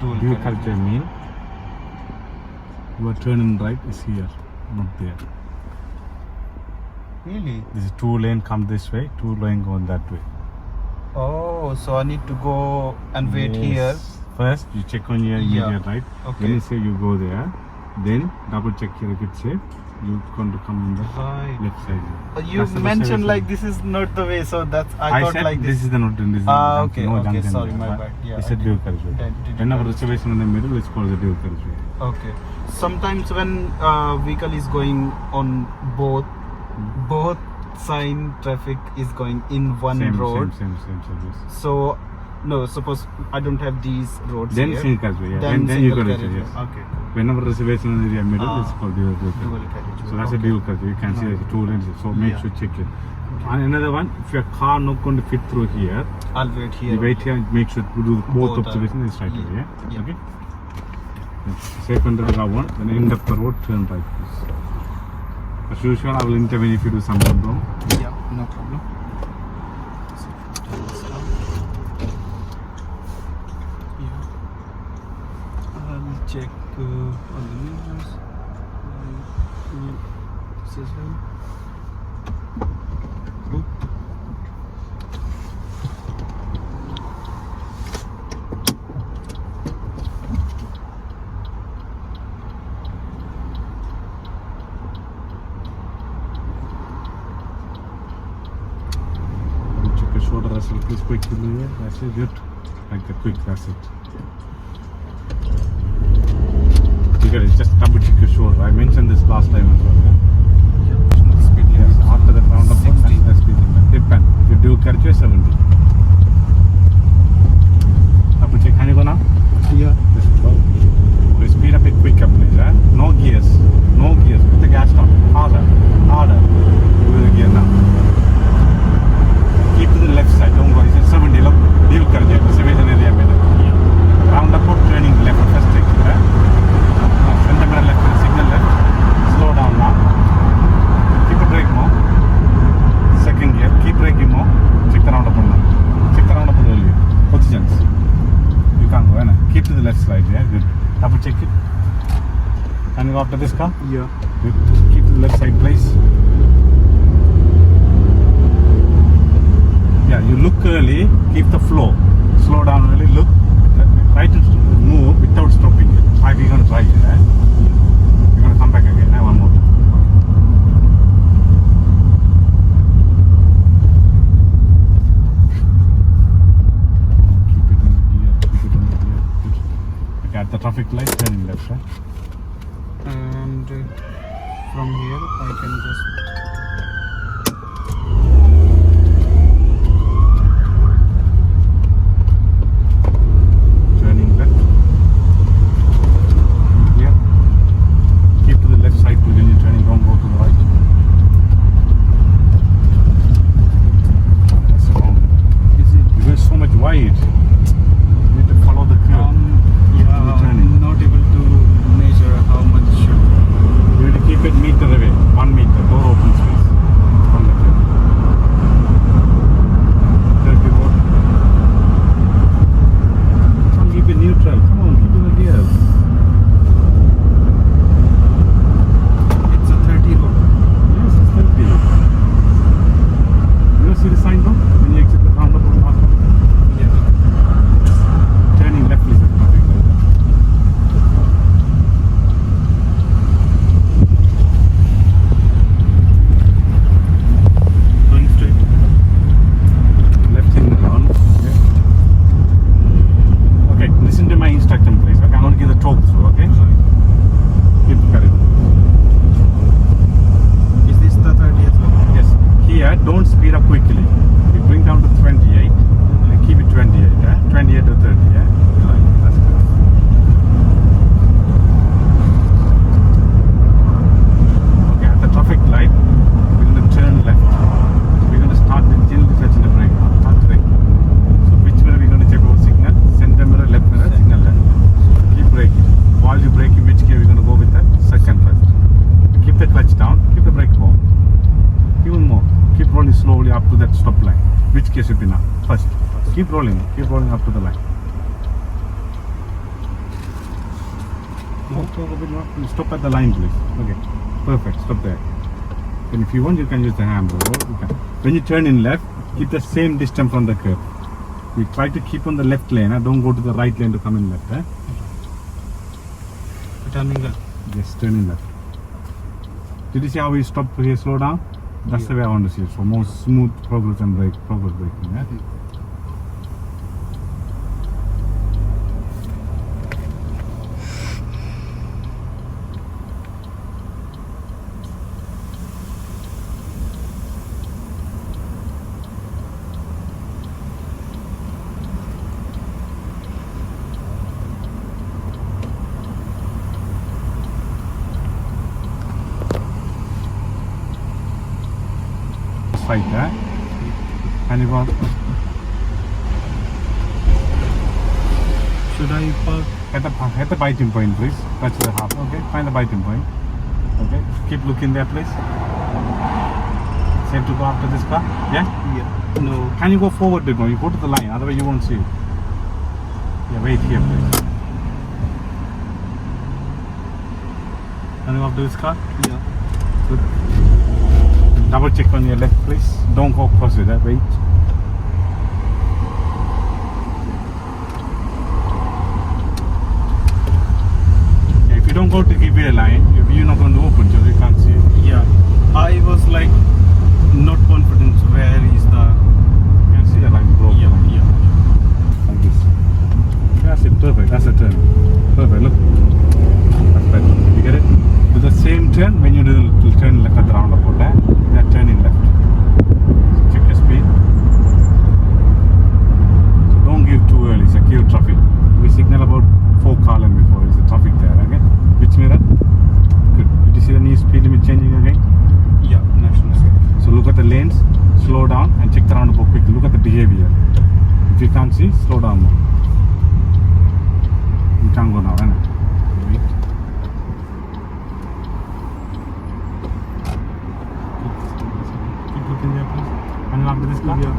Dual carriageway mean your turning right is here, not there. Really? This is 2 lane come this way, 2 lane go that way. Oh, so I need to go and wait here. First, you check on your immediate right. Okay. Then you say you go there. Then double check here if it's safe. You're going to come on the left side. You That's the mentioned reservation. like this is not the way, so that's I thought said like this is the not this is okay, no okay, junction sorry, there, my but bad. Yeah, it's I a dual carriageway. Whenever reservation in the middle, it's called the dual carriageway. Okay. Sometimes when vehicle is going on both sign traffic is going in one road. Same service. So no, suppose I don't have these roads Then here. single carriageway. Yeah. Then Then you single got it. carriageway. Yes. Okay. Whenever reservation in the area middle, it's called dual carriageway. Dual carriageway. So that's a Okay. dual carriageway. You can see there's 2 lanes. So make sure check it. And another one, if your car not going to fit through here, I'll wait here. you wait here and make sure to do both Both observations is right away. Yeah. Yeah. Okay. Safe under the one, then end of the road, turn right. Please. As usual, I will intervene if you do something wrong. Yeah, no problem. I'll check on the mirrors. This is him. Oop. Check your shoulder as well, please quickly. That's it, good. Like that, quick, that's it. You got it, just double check your shoulder. I mentioned this last time as well. Yeah? Speed limit. Yes, after that roundabout, 60. that's the speed limit. Depend. If you do carriageway, 70. Double check, can you go now? Yeah. This is go. So speed up it quicker, please. No gears. No gears. Put the gas down. Harder. Harder. Do the gear now. Keep to the left side. Don't go. It's a 70. Look. Dual carriageway. Reservation area middle. Roundabout turning left. First take it. Centimeter left. Signal left. Slow down now. Keep the brake more. Second gear. Keep braking more. Check the roundabout now. Check the roundabout earlier. Positions. You can't go. Keep to the left side. Yeah. Good. Double check it. Can you go after this car? Yeah. Good. Keep to the left side, please. Yeah, you look early, keep the flow. Slow down early, look. Try to move without stopping it. Try, we're going to try it. We're going to come back again. One more time. Keep it in here, keep it in here. Good. Okay, at the traffic light, turn left, right? And from here I can just Turning left. Here. Keep to the left side too, then you're turning, don't go to the right. That's wrong. You go so much wide. You need to follow the curve. yeah, I'm not able to measure how much. You need to keep it meter away. 1 meter. Door open space. From the curve. 30 road. Come keep it neutral. Come on, keep it in the gears. It's a 30 road. Yes, it's 30. You don't see the sign though? When you exit the roundabout last one? Yeah. Turning left is the traffic light. Going straight. Left in the round. Okay, listen to my instruction please. Okay, I'm going to give the talk through, okay? Keep carrying. Is this the 30 as well? Yes. Here, don't speed up quickly. You bring down to 28 and keep it 28, yeah? 28 to 30, yeah? That's good. Okay, at the traffic light, we're going to turn left. We're going to start with gently touching the brake. Start brake. So which mirror we're going to check over signal? Center mirror, left mirror, signal left. Keep braking. While you brake, in which gear we're going to go with the second first. Keep the clutch down, keep the brake more. Even more. Keep rolling slowly up to that stop line. Which gear should be now? First. Keep rolling up to the line. Go a bit more. Stop at the line, please. Okay. Perfect. Stop there. And if you want, you can use the handle. Or you can. When you turn in left, keep the same distance from the curb. You try to keep on the left lane. Don't go to the right lane to come in left. Turning left. Yes, turn in left. Did you see how we stop here, slow down? That's the way I want to see it. So more smooth progress and progress braking. Yeah? Right there. And you go. Should I park? At the biting point, please. Touch the half. Okay. Find the biting point. Okay. Keep looking there, please. Safe to go after this car? Yeah? Yeah. No. Can you go forward to go? You go to the line, otherwise you won't see it. Yeah, wait here, please. Can you go after this car? Yeah. Good. Double check on your left, please. Don't go across it. Wait. Yeah, if you don't go to give a line, you're not going to open, so you can't see it. Yeah. I was like not confident where is the. You can see the line broken. Yeah. Like this. That's it. Perfect. That's the turn. Perfect. Look. That's better. You get it? Do the same turn when you do turn left at the roundabout. That turn in left. So check your speed. So don't give too early. It's a queue traffic. We signal about 4 car length before. It's a traffic there. Okay. Which mirror? Good. Did you see the new speed limit changing again? Yeah. National speed. So look at the lanes. Slow down and check the roundabout quickly. Look at the behavior. If you can't see, slow down more. You can't go now. Wait. Keep looking there, please. And after this car. Yeah.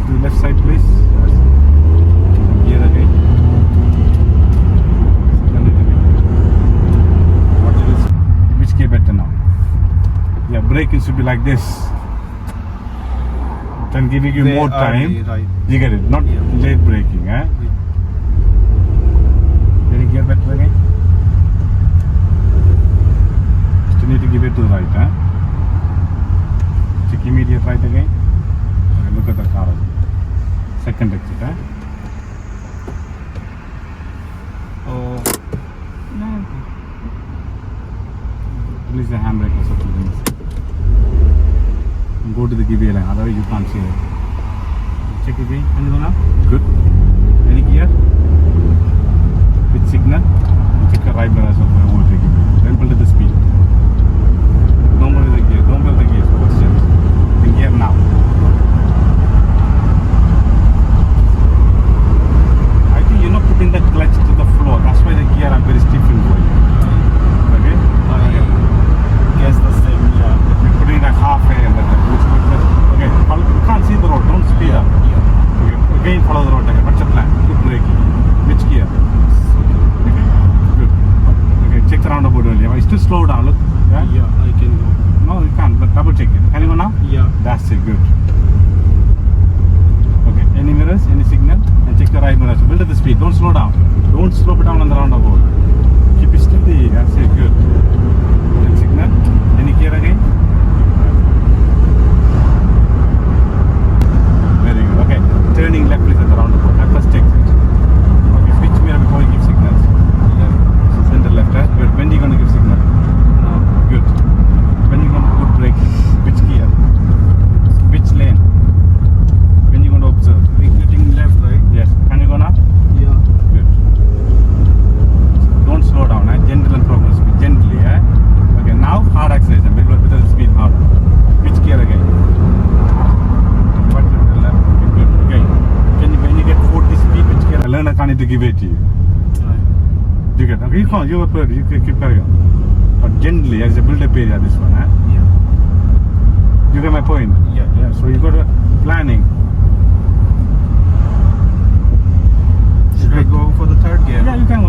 To the left side, please. Yes. Here again. What is this? Which gear better now? Yeah, braking should be like this. Then giving you Where more are time. we? Right. You get it? Not late braking, eh? Any gear better again? Still need to give it to the right, eh? Check immediate right again. Okay, look at the car. Second exit, eh? Oh. No. Release the handbrake or something. And go to the giveaway line, otherwise you can't see it. Check again. And you go now? Good. Any gear? With signal? Check the right mirror as well for overtaking. Then pull to the speed. Don't pull the gear. Don't pull the gear. Position. The gear now. I think you're not putting the clutch to the floor. That's why the gear are very stiff in going. Okay? I guess the same. Yeah. You're putting like half a and okay. You can't see the road. Don't speed up. Yeah. Okay. Again, follow the road. Okay. What's your plan? Good braking. Which gear? Okay. Good. Okay. Check the roundabout only. It's still slow down. Look. Yeah. Yeah. I can go. No, you can't. But double check it. Can you go now? Yeah. That's it. Good. Okay. Any mirrors? Any signal? And check the right mirrors. Build up the speed. Don't slow down. Don't slow it down on the roundabout. Keep it steady. That's it. Good. And signal. Any gear again? Very good. Okay. Turning left please at the roundabout. At first exit. Okay. Switch mirror before you give signals. Yeah. Center left. Right? Good. When are you going to give signal? Good. When are you going to put brake? Which gear? Which lane? When are you going to observe? Getting left, right? Yes. Can you go now? Yeah. Good. Don't slow down. Gentle and progress. Gently. Okay. Now hard acceleration. With the speed hard. Which gear again? What to the left? Okay. Good. Again. When you get 40 speed, which gear? Learner can't need to give it to you. Right. You get. Okay. You are perfect. You can keep carrying on. But gently, as a build-up area, this one. Yeah. You get my point? Yeah. Yeah. So you got a planning. Should I go for the third gear? Yeah, you can